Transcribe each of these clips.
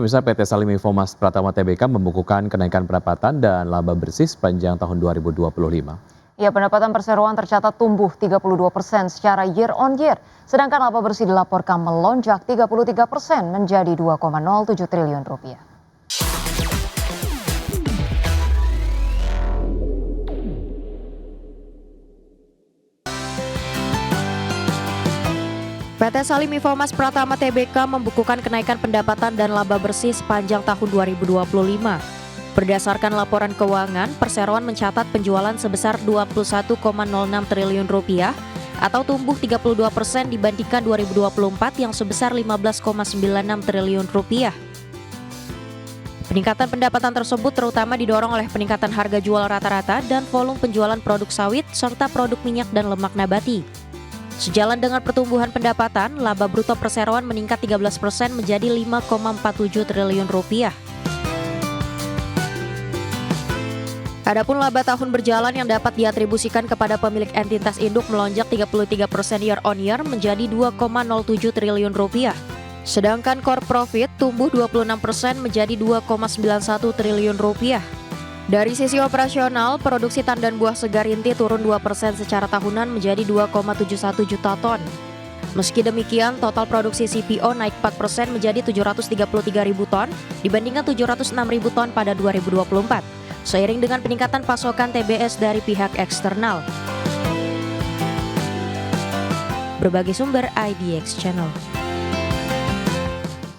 Pemirsa, PT Salim Infomas Pratama Tbk membukukan kenaikan pendapatan dan laba bersih sepanjang tahun 2025. Ya, pendapatan perseroan tercatat tumbuh 32% secara year on year, sedangkan laba bersih dilaporkan melonjak 33% menjadi 2,07 triliun rupiah. PT Salim Infomas Pratama Tbk membukukan kenaikan pendapatan dan laba bersih sepanjang tahun 2025. Berdasarkan laporan keuangan, perseroan mencatat penjualan sebesar 21,06 triliun rupiah atau tumbuh 32% dibandingkan 2024 yang sebesar 15,96 triliun rupiah. Peningkatan pendapatan tersebut terutama didorong oleh peningkatan harga jual rata-rata dan volume penjualan produk sawit serta produk minyak dan lemak nabati. Sejalan dengan pertumbuhan pendapatan, laba bruto perseroan meningkat 13% menjadi 5,47 triliun rupiah. Adapun laba tahun berjalan yang dapat diatribusikan kepada pemilik entitas induk melonjak 33% year on year menjadi 2,07 triliun rupiah. Sedangkan core profit tumbuh 26% menjadi 2,91 triliun rupiah. Dari sisi operasional, produksi tandan buah segar inti turun 2% secara tahunan menjadi 2,71 juta ton. Meski demikian, total produksi CPO naik 4% menjadi 733 ribu ton dibandingkan 706 ribu ton pada 2024, seiring dengan peningkatan pasokan TBS dari pihak eksternal. Berbagai sumber IDX Channel.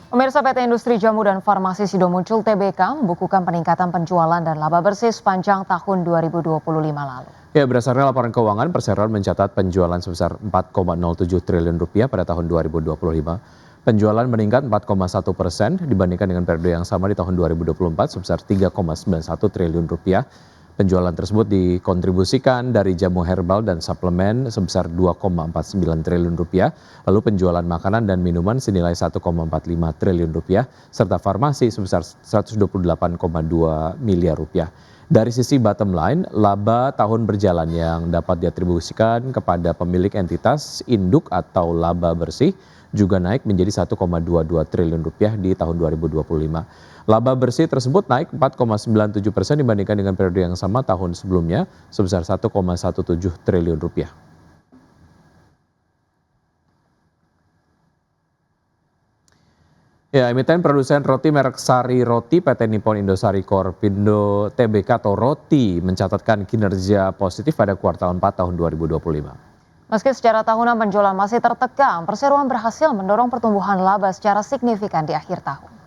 Pemirsa, PT Industri Jamu dan Farmasi Sido Muncul Tbk membukukan peningkatan penjualan dan laba bersih sepanjang tahun 2025 lalu. Ya, berdasarkan laporan keuangan, perseroan mencatat penjualan sebesar 4,07 triliun rupiah pada tahun 2025. Penjualan meningkat 4,1% dibandingkan dengan periode yang sama di tahun 2024 sebesar 3,91 triliun rupiah. Penjualan tersebut dikontribusikan dari jamu herbal dan suplemen sebesar 2,49 triliun rupiah, lalu penjualan makanan dan minuman senilai 1,45 triliun rupiah, serta farmasi sebesar 128,2 miliar rupiah. Dari sisi bottom line, laba tahun berjalan yang dapat diatribusikan kepada pemilik entitas induk atau laba bersih juga naik menjadi 1,22 triliun rupiah di tahun 2025. Laba bersih tersebut naik 4,97% dibandingkan dengan periode yang sama tahun sebelumnya sebesar 1,17 triliun rupiah. Ya, emiten produsen roti merek Sari Roti PT Nippon Indosari Korpindo Tbk atau Roti mencatatkan kinerja positif pada kuartal 4 tahun 2025. Meski secara tahunan penjualan masih tertekan, perseroan berhasil mendorong pertumbuhan laba secara signifikan di akhir tahun.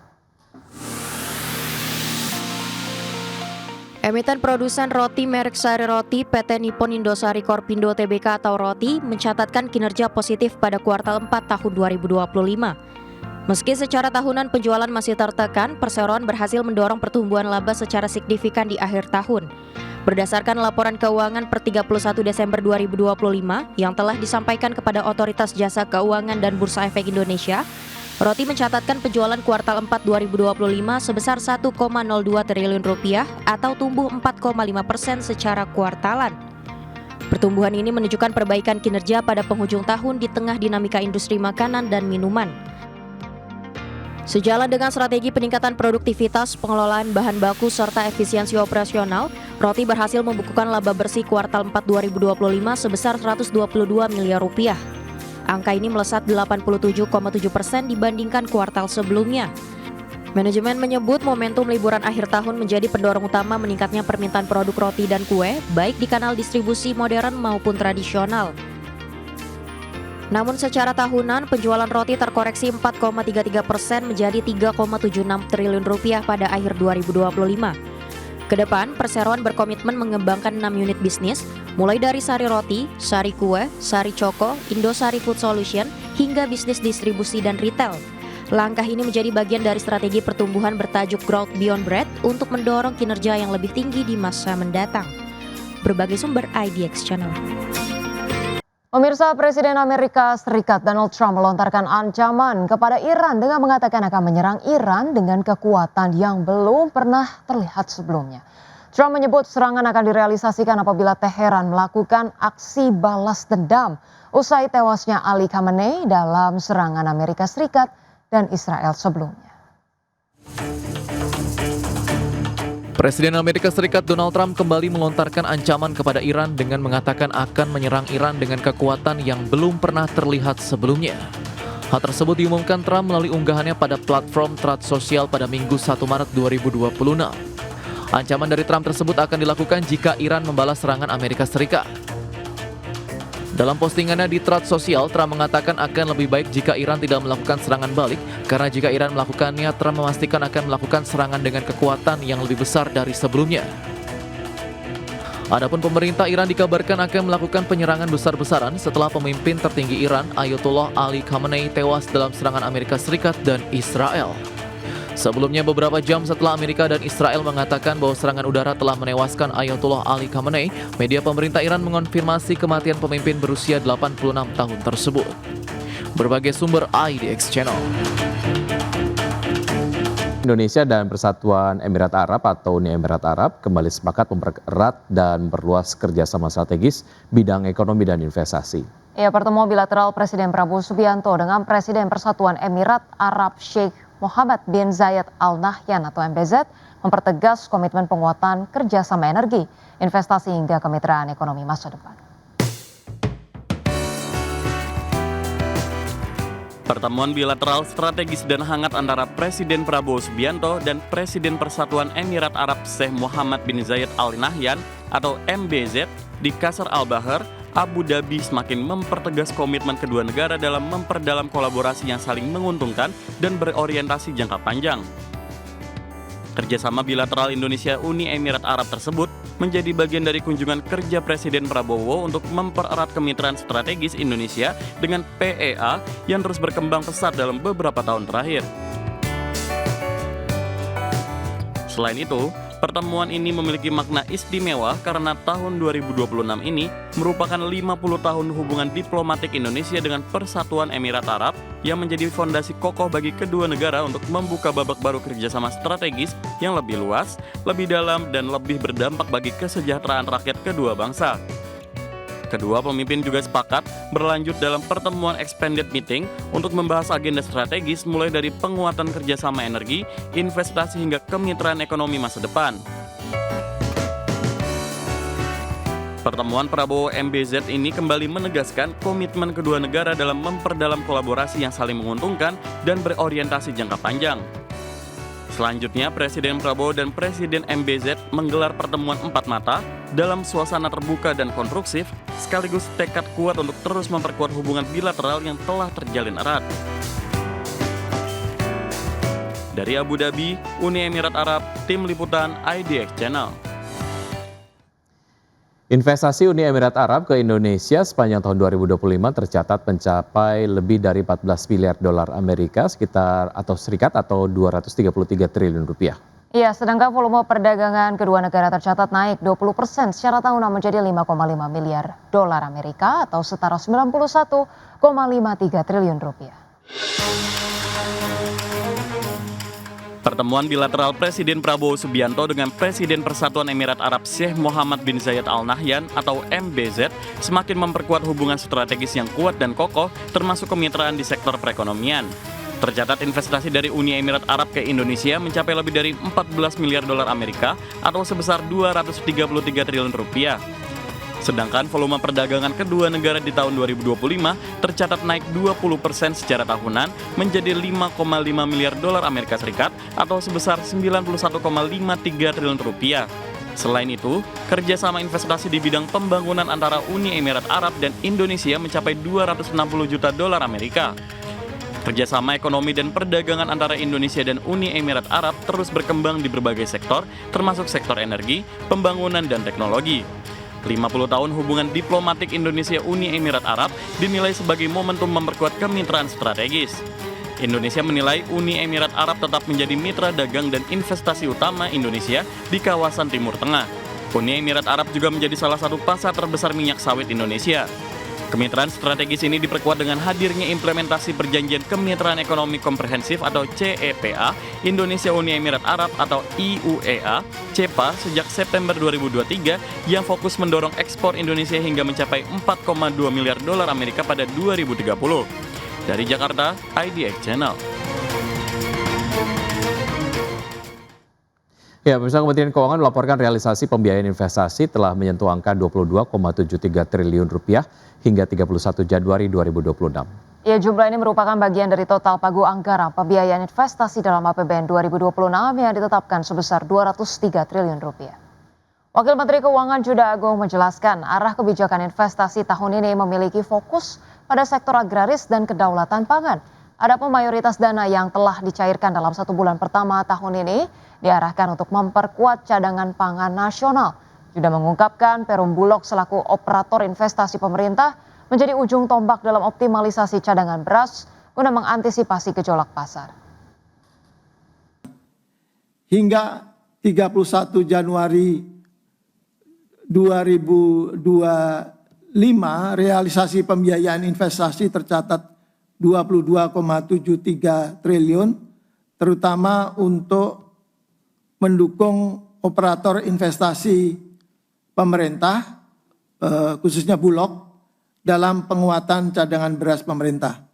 Emiten produsen roti merek Sari Roti PT Nippon Indosari Korpindo Tbk atau Roti mencatatkan kinerja positif pada kuartal 4 tahun 2025. Meski secara tahunan penjualan masih tertekan, perseroan berhasil mendorong pertumbuhan laba secara signifikan di akhir tahun. Berdasarkan laporan keuangan per 31 Desember 2025 yang telah disampaikan kepada Otoritas Jasa Keuangan dan Bursa Efek Indonesia, Roti mencatatkan penjualan kuartal 4 2025 sebesar 1,02 triliun rupiah atau tumbuh 4,5% secara kuartalan. Pertumbuhan ini menunjukkan perbaikan kinerja pada penghujung tahun di tengah dinamika industri makanan dan minuman. Sejalan dengan strategi peningkatan produktivitas, pengelolaan bahan baku, serta efisiensi operasional, Roti berhasil membukukan laba bersih kuartal 4 2025 sebesar 122 miliar rupiah. Angka ini melesat 87,7% dibandingkan kuartal sebelumnya. Manajemen menyebut momentum liburan akhir tahun menjadi pendorong utama meningkatnya permintaan produk roti dan kue, baik di kanal distribusi modern maupun tradisional. Namun secara tahunan, penjualan roti terkoreksi 4,33% menjadi 3,76 triliun rupiah pada akhir 2025. Kedepan, perseroan berkomitmen mengembangkan 6 unit bisnis, mulai dari Sari Roti, Sari Kue, Sari Coko, Indosari Food Solution, hingga bisnis distribusi dan retail. Langkah ini menjadi bagian dari strategi pertumbuhan bertajuk Growth Beyond Bread untuk mendorong kinerja yang lebih tinggi di masa mendatang. Berbagai sumber IDX Channel. Pemirsa, Presiden Amerika Serikat Donald Trump melontarkan ancaman kepada Iran dengan mengatakan akan menyerang Iran dengan kekuatan yang belum pernah terlihat sebelumnya. Trump menyebut serangan akan direalisasikan apabila Teheran melakukan aksi balas dendam usai tewasnya Ali Khamenei dalam serangan Amerika Serikat dan Israel sebelumnya. Presiden Amerika Serikat Donald Trump kembali melontarkan ancaman kepada Iran dengan mengatakan akan menyerang Iran dengan kekuatan yang belum pernah terlihat sebelumnya. Hal tersebut diumumkan Trump melalui unggahannya pada platform Truth Social pada Minggu 1 Maret 2026. Ancaman dari Trump tersebut akan dilakukan jika Iran membalas serangan Amerika Serikat. Dalam postingannya di Truth Social, Trump mengatakan akan lebih baik jika Iran tidak melakukan serangan balik, karena jika Iran melakukannya, Trump memastikan akan melakukan serangan dengan kekuatan yang lebih besar dari sebelumnya. Adapun pemerintah Iran dikabarkan akan melakukan penyerangan besar-besaran setelah pemimpin tertinggi Iran, Ayatollah Ali Khamenei, tewas dalam serangan Amerika Serikat dan Israel. Sebelumnya, beberapa jam setelah Amerika dan Israel mengatakan bahwa serangan udara telah menewaskan Ayatollah Ali Khamenei, media pemerintah Iran mengonfirmasi kematian pemimpin berusia 86 tahun tersebut. Berbagai sumber IDX Channel. Indonesia dan Persatuan Emirat Arab atau Uni Emirat Arab kembali sepakat mempererat dan memperluas kerjasama strategis bidang ekonomi dan investasi. Pertemuan bilateral Presiden Prabowo Subianto dengan Presiden Persatuan Emirat Arab Sheikh Mohammed bin Zayed Al Nahyan atau MBZ mempertegas komitmen penguatan kerjasama energi, investasi hingga kemitraan ekonomi masa depan. Pertemuan bilateral strategis dan hangat antara Presiden Prabowo Subianto dan Presiden Persatuan Emirat Arab Sheikh Mohammed bin Zayed Al Nahyan atau MBZ di Qasr Al Bahar, Abu Dhabi semakin mempertegas komitmen kedua negara dalam memperdalam kolaborasi yang saling menguntungkan dan berorientasi jangka panjang. Kerjasama bilateral Indonesia-Uni Emirat Arab tersebut menjadi bagian dari kunjungan kerja Presiden Prabowo untuk mempererat kemitraan strategis Indonesia dengan PEA yang terus berkembang pesat dalam beberapa tahun terakhir. Selain itu, pertemuan ini memiliki makna istimewa karena tahun 2026 ini merupakan 50 tahun hubungan diplomatik Indonesia dengan Persatuan Emirat Arab yang menjadi fondasi kokoh bagi kedua negara untuk membuka babak baru kerjasama strategis yang lebih luas, lebih dalam, dan lebih berdampak bagi kesejahteraan rakyat kedua bangsa. Kedua pemimpin juga sepakat berlanjut dalam pertemuan expanded meeting untuk membahas agenda strategis mulai dari penguatan kerjasama energi, investasi hingga kemitraan ekonomi masa depan. Pertemuan Prabowo MBZ ini kembali menegaskan komitmen kedua negara dalam memperdalam kolaborasi yang saling menguntungkan dan berorientasi jangka panjang. Selanjutnya, Presiden Prabowo dan Presiden MBZ menggelar pertemuan empat mata dalam suasana terbuka dan konstruksif, sekaligus tekad kuat untuk terus memperkuat hubungan bilateral yang telah terjalin erat. Dari Abu Dhabi, Uni Emirat Arab, Tim Liputan IDX Channel. Investasi Uni Emirat Arab ke Indonesia sepanjang tahun 2025 tercatat mencapai lebih dari 14 miliar dolar Amerika Serikat atau 233 triliun rupiah. Sedangkan volume perdagangan kedua negara tercatat naik 20% secara tahunan menjadi 5,5 miliar dolar Amerika atau setara 91,53 triliun rupiah. Pertemuan bilateral Presiden Prabowo Subianto dengan Presiden Persatuan Emirat Arab Sheikh Mohammed bin Zayed Al Nahyan atau MBZ semakin memperkuat hubungan strategis yang kuat dan kokoh termasuk kemitraan di sektor perekonomian. Tercatat investasi dari Uni Emirat Arab ke Indonesia mencapai lebih dari 14 miliar dolar Amerika atau sebesar 233 triliun rupiah. Sedangkan volume perdagangan kedua negara di tahun 2025 tercatat naik 20% secara tahunan menjadi 5,5 miliar dolar Amerika Serikat atau sebesar 91,53 triliun rupiah. Selain itu, kerjasama investasi di bidang pembangunan antara Uni Emirat Arab dan Indonesia mencapai 260 juta dolar Amerika. Kerjasama ekonomi dan perdagangan antara Indonesia dan Uni Emirat Arab terus berkembang di berbagai sektor, termasuk sektor energi, pembangunan, dan teknologi. 50 tahun hubungan diplomatik Indonesia-Uni Emirat Arab dinilai sebagai momentum memperkuat kemitraan strategis. Indonesia menilai Uni Emirat Arab tetap menjadi mitra dagang dan investasi utama Indonesia di kawasan Timur Tengah. Uni Emirat Arab juga menjadi salah satu pasar terbesar minyak sawit Indonesia. Kemitraan strategis ini diperkuat dengan hadirnya implementasi Perjanjian Kemitraan Ekonomi Komprehensif atau CEPA Indonesia-Uni Emirat Arab atau IUEA CEPA sejak September 2023 yang fokus mendorong ekspor Indonesia hingga mencapai 4,2 miliar dolar Amerika pada 2030. Dari Jakarta, IDX Channel. Ya, pemirsa, Kementerian Keuangan melaporkan realisasi pembiayaan investasi telah menyentuh angka 22,73 triliun rupiah hingga 31 Januari 2026. Ya, jumlah ini merupakan bagian dari total pagu anggaran pembiayaan investasi dalam APBN 2026 yang ditetapkan sebesar 203 triliun rupiah. Wakil Menteri Keuangan Juda Agung menjelaskan arah kebijakan investasi tahun ini memiliki fokus pada sektor agraris dan kedaulatan pangan. Adapun mayoritas dana yang telah dicairkan dalam 1 bulan pertama tahun ini diarahkan untuk memperkuat cadangan pangan nasional. Juda mengungkapkan Perum Bulog selaku operator investasi pemerintah menjadi ujung tombak dalam optimalisasi cadangan beras guna mengantisipasi gejolak pasar. Hingga 31 Januari 2025 realisasi pembiayaan investasi tercatat 22,73 triliun, terutama untuk mendukung operator investasi pemerintah, khususnya Bulog, dalam penguatan cadangan beras pemerintah.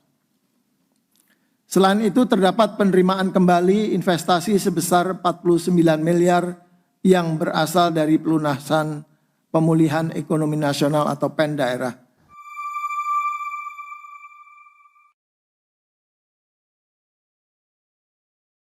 Selain itu terdapat penerimaan kembali investasi sebesar 49 miliar yang berasal dari pelunasan pemulihan ekonomi nasional atau PEN daerah.